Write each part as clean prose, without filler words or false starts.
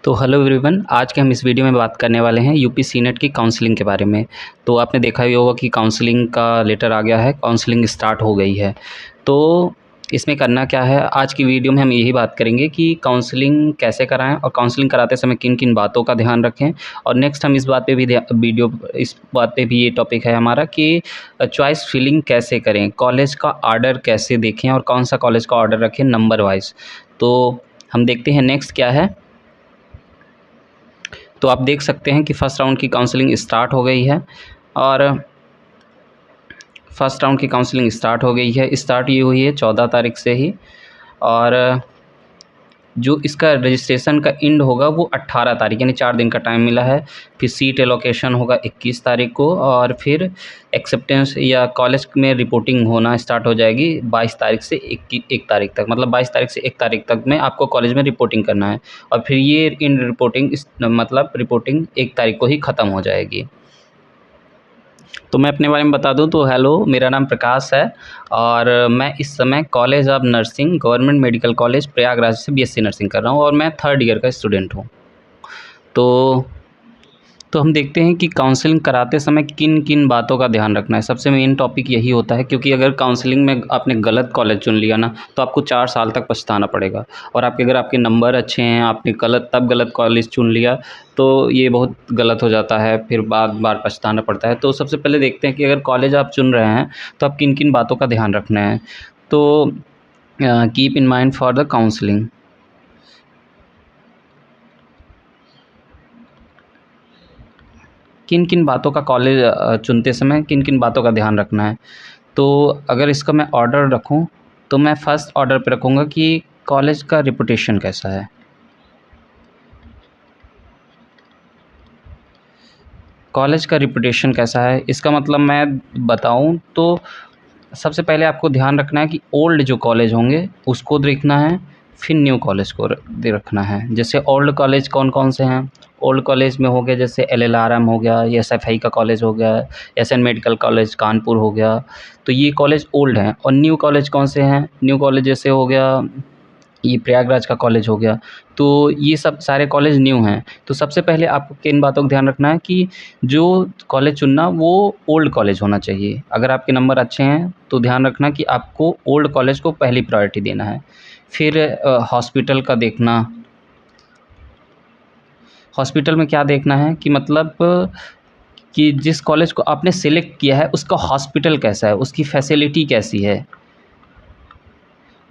तो hello everyone, आज के हम इस वीडियो में बात करने वाले हैं यूपी सीनेट की काउंसलिंग के बारे में। तो आपने देखा ही होगा कि काउंसलिंग का लेटर आ गया है, काउंसलिंग स्टार्ट हो गई है। तो इसमें करना क्या है, आज की वीडियो में हम यही बात करेंगे कि काउंसलिंग कैसे कराएं और काउंसलिंग कराते समय किन किन बातों का ध्यान रखें। और नेक्स्ट हम इस बात पे भी ये टॉपिक है हमारा कि चॉइस फिलिंग कैसे करें, कॉलेज का ऑर्डर कैसे देखें और कौन सा कॉलेज का ऑर्डर रखें नंबर वाइज। तो हम देखते हैं नेक्स्ट क्या है। तो आप देख सकते हैं कि फ़र्स्ट राउंड की काउंसलिंग स्टार्ट हो गई है और फर्स्ट राउंड की काउंसलिंग स्टार्ट हो गई है। स्टार्ट ये हुई है 14 तारीख से ही, और जो इसका रजिस्ट्रेशन का एंड होगा वो 18 तारीख, यानी 4 दिन का टाइम मिला है। फिर सीट एलोकेशन होगा 21 तारीख को, और फिर एक्सेप्टेंस या कॉलेज में रिपोर्टिंग होना स्टार्ट हो जाएगी 22 तारीख से 1 तारीख तक। मतलब 22 तारीख से 1 तारीख तक में आपको कॉलेज में रिपोर्टिंग करना है, और फिर ये इन रिपोर्टिंग रिपोर्टिंग 1 तारीख को ही ख़त्म हो जाएगी। तो मैं अपने बारे में बता दूं तो हेलो, मेरा नाम प्रकाश है और मैं इस समय college of nursing government medical college Prayagraj से बीएससी नर्सिंग कर रहा हूं और मैं 3rd ईयर का स्टूडेंट हूं। तो हम देखते हैं कि काउंसलिंग कराते समय किन किन बातों का ध्यान रखना है। सबसे मेन टॉपिक यही होता है, क्योंकि अगर काउंसलिंग में आपने गलत कॉलेज चुन लिया ना तो आपको 4 साल तक पछताना पड़ेगा। और अगर आपके नंबर अच्छे हैं, आपने गलत कॉलेज चुन लिया तो ये बहुत गलत हो जाता है, फिर बार बार पछताना पड़ता है। तो सबसे पहले देखते हैं कि अगर कॉलेज आप चुन रहे हैं तो आप किन किन बातों का ध्यान रखना है। तो keep in mind for the counselling. किन किन बातों का कॉलेज चुनते समय किन किन बातों का ध्यान रखना है। तो अगर इसका मैं ऑर्डर रखूं तो मैं फ़र्स्ट ऑर्डर पे रखूँगा कि कॉलेज का रेपुटेशन कैसा है। कॉलेज का रेपुटेशन कैसा है, इसका मतलब मैं बताऊं तो सबसे पहले आपको ध्यान रखना है कि ओल्ड जो कॉलेज होंगे उसको देखना है, फिर न्यू कॉलेज को रखना है। जैसे ओल्ड कॉलेज कौन कौन से हैं, ओल्ड कॉलेज में हो गया जैसे LLRM हो गया, SFI का कॉलेज हो गया, SN मेडिकल कॉलेज कानपुर हो गया। तो ये कॉलेज ओल्ड हैं। और न्यू कॉलेज कौन से हैं, न्यू कॉलेज जैसे हो गया ये प्रयागराज का कॉलेज हो गया। तो ये सब सारे कॉलेज न्यू हैं। तो सबसे पहले आपको किन बातों का ध्यान रखना है कि जो कॉलेज चुनना वो ओल्ड कॉलेज होना चाहिए। अगर आपके नंबर अच्छे हैं तो ध्यान रखना कि आपको ओल्ड कॉलेज को पहली प्रायोरिटी देना है। फिर हॉस्पिटल का देखना। हॉस्पिटल में क्या देखना है कि मतलब कि जिस कॉलेज को आपने सेलेक्ट किया है उसका हॉस्पिटल कैसा है, उसकी फैसिलिटी कैसी है,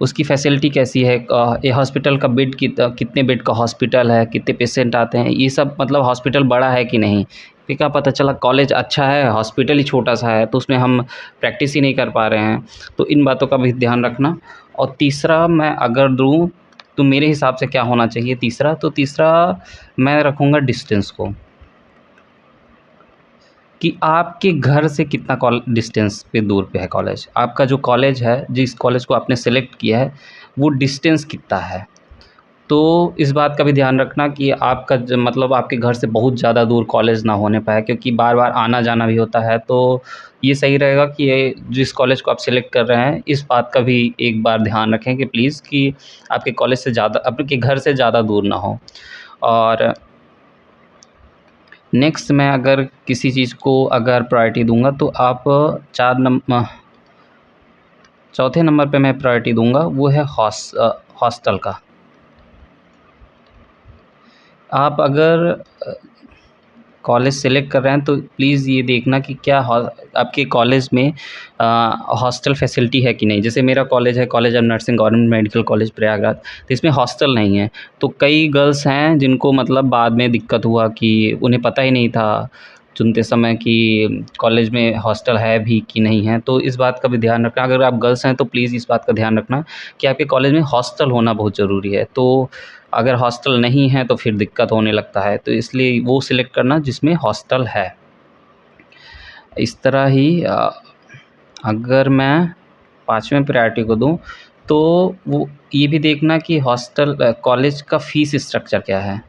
उसकी फैसिलिटी कैसी है, ये हॉस्पिटल का बेड कितने बेड का हॉस्पिटल है, कितने पेशेंट आते हैं, ये सब मतलब हॉस्पिटल बड़ा है कि नहीं। फिर क्या पता चला कॉलेज अच्छा है हॉस्पिटल ही छोटा सा है तो उसमें हम प्रैक्टिस ही नहीं कर पा रहे हैं। तो इन बातों का भी ध्यान रखना। और तीसरा मैं अगर दूँ तो मेरे हिसाब से क्या होना चाहिए तीसरा, तो तीसरा मैं रखूँगा डिस्टेंस को, कि आपके घर से कितना डिस्टेंस पे दूर पे है कॉलेज। आपका जो कॉलेज है, जिस कॉलेज को आपने सेलेक्ट किया है वो डिस्टेंस कितना है। तो इस बात का भी ध्यान रखना कि आपका मतलब आपके घर से बहुत ज़्यादा दूर कॉलेज ना होने पाए, क्योंकि बार बार आना जाना भी होता है। तो ये सही रहेगा कि ये जिस कॉलेज को आप सेलेक्ट कर रहे हैं इस बात का भी एक बार ध्यान रखें कि प्लीज़ कि आपके कॉलेज से ज़्यादा, आपके घर से ज़्यादा दूर ना हो। और नेक्स्ट मैं अगर किसी चीज़ को अगर प्रायोरिटी दूंगा तो आप चौथे नंबर पे मैं प्रायोरिटी दूंगा वो है हॉस्टल का। आप अगर कॉलेज सेलेक्ट कर रहे हैं तो प्लीज़ ये देखना कि क्या आपके कॉलेज में हॉस्टल फैसिलिटी है कि नहीं। जैसे मेरा कॉलेज है college of nursing government medical college Prayagraj, तो इसमें हॉस्टल नहीं है। तो कई गर्ल्स हैं जिनको मतलब बाद में दिक्कत हुआ कि उन्हें पता ही नहीं था चुनते समय कि कॉलेज में हॉस्टल है भी कि नहीं है। तो इस बात का भी ध्यान रखना, अगर आप गर्ल्स हैं तो प्लीज़ इस बात का ध्यान रखना कि आपके कॉलेज में हॉस्टल होना बहुत ज़रूरी है। तो अगर हॉस्टल नहीं है तो फिर दिक्कत होने लगता है, तो इसलिए वो सिलेक्ट करना जिसमें हॉस्टल है। इस तरह ही अगर मैं 5वें प्रायोरिटी को दूं तो वो ये भी देखना कि हॉस्टल कॉलेज का फ़ीस स्ट्रक्चर क्या है,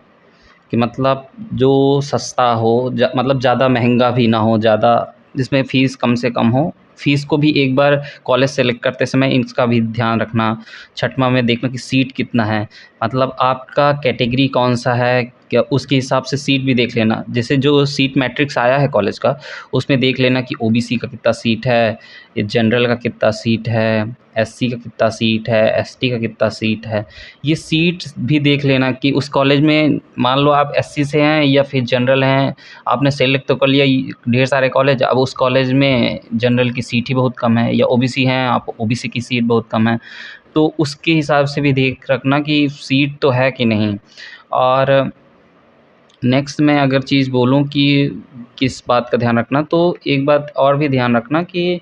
कि मतलब जो सस्ता हो मतलब ज़्यादा महंगा भी ना हो, ज़्यादा जिसमें फ़ीस कम से कम हो, फ़ीस को भी एक बार कॉलेज सेलेक्ट करते समय इसका भी ध्यान रखना। छठवां में देखना कि सीट कितना है, मतलब आपका कैटेगरी कौन-सा है, क्या उसके हिसाब से सीट भी देख लेना। जैसे जो सीट मैट्रिक्स आया है कॉलेज का, उसमें देख लेना कि ओबीसी का कितना सीट है, जनरल का कितना सीट है, एससी का कितना सीट है, एसटी का कितना सीट है। ये सीट्स भी देख लेना कि उस कॉलेज में मान लो आप एससी से हैं या फिर जनरल हैं, आपने सेलेक्ट तो कर लिया ढेर सारे कॉलेज, अब उस कॉलेज में जनरल की सीट ही बहुत कम है, या ओबीसी हैं आप, ओबीसी की सीट बहुत कम है। तो उसके हिसाब से भी देख रखना कि सीट तो है कि नहीं। और नेक्स्ट मैं अगर चीज़ बोलूँ कि किस बात का ध्यान रखना, तो एक बात और भी ध्यान रखना कि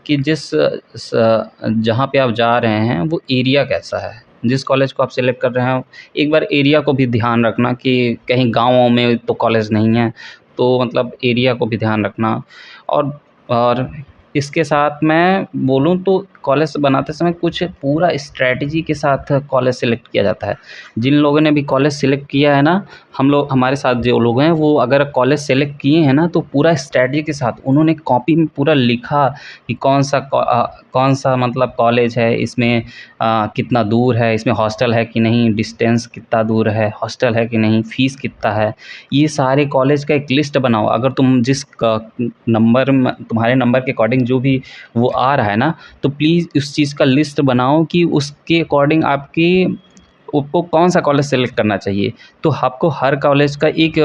जहाँ पे आप जा रहे हैं वो एरिया कैसा है। जिस कॉलेज को आप सेलेक्ट कर रहे हो, एक बार एरिया को भी ध्यान रखना कि कहीं गाँव में तो कॉलेज नहीं है, तो मतलब एरिया को भी ध्यान रखना। और इसके साथ मैं बोलूँ तो कॉलेज बनाते समय कुछ पूरा स्ट्रैटेजी के साथ कॉलेज सेलेक्ट किया जाता है। जिन लोगों ने भी कॉलेज सेलेक्ट किया है ना, हमारे साथ जो लोग हैं, वो अगर कॉलेज सेलेक्ट किए हैं ना, तो पूरा स्ट्रैटेजी के साथ उन्होंने कॉपी में पूरा लिखा कि कौन सा मतलब कॉलेज है, इसमें कितना दूर है, इसमें हॉस्टल है कि नहीं, डिस्टेंस कितना दूर है, हॉस्टल है कि नहीं, फ़ीस कितना है। ये सारे कॉलेज का एक लिस्ट बनाओ। अगर तुम जिस नंबर में तुम्हारे नंबर के अकॉर्डिंग जो भी वो आ रहा है ना, तो प्लीज़ उस चीज़ का लिस्ट बनाओ कि उसके अकॉर्डिंग आपको कौन-सा कॉलेज सेलेक्ट करना चाहिए। तो आपको हर कॉलेज का एक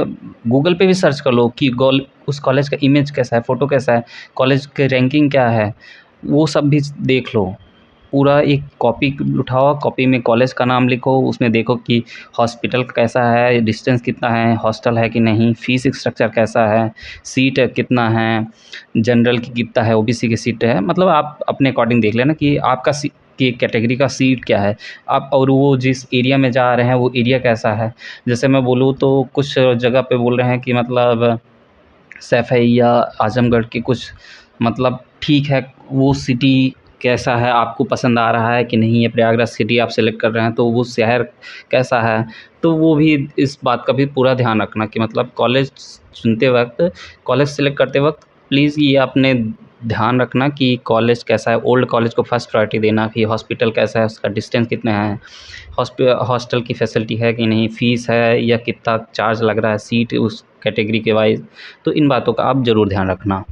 गूगल पे भी सर्च कर लो कि उस कॉलेज का इमेज कैसा है, फ़ोटो कैसा है, कॉलेज की रैंकिंग क्या है, वो सब भी देख लो। पूरा एक कॉपी उठाओ, कॉपी में कॉलेज का नाम लिखो, उसमें देखो कि हॉस्पिटल कैसा है, डिस्टेंस कितना है, हॉस्टल है कि नहीं, फ़ीस स्ट्रक्चर कैसा है, सीट कितना है, जनरल की कितना है, ओबीसी की सीट है। मतलब आप अपने अकॉर्डिंग देख लेना कि आपका की कैटेगरी का सीट क्या है, आप और वो जिस एरिया में जा रहे हैं वो एरिया कैसा है। जैसे मैं बोलूँ तो कुछ जगह पे बोल रहे हैं कि मतलब सैफई या आज़मगढ़ के कुछ मतलब ठीक है, वो सिटी कैसा है, आपको पसंद आ रहा है कि नहीं, या प्रयागराज सिटी आप सेलेक्ट कर रहे हैं तो वो शहर कैसा है। तो वो भी इस बात का भी पूरा ध्यान रखना कि मतलब कॉलेज चुनते वक़्त, कॉलेज सेलेक्ट करते वक़्त प्लीज़ ये अपने ध्यान रखना कि कॉलेज कैसा है। ओल्ड कॉलेज को फर्स्ट प्रायोरिटी देना कि हॉस्पिटल कैसा है, उसका डिस्टेंस कितना है, हॉस्टल की फैसिलिटी है कि नहीं, फ़ीस है या कितना चार्ज लग रहा है, सीट उस कैटेगरी के वाइज़। तो इन बातों का आप ज़रूर ध्यान रखना।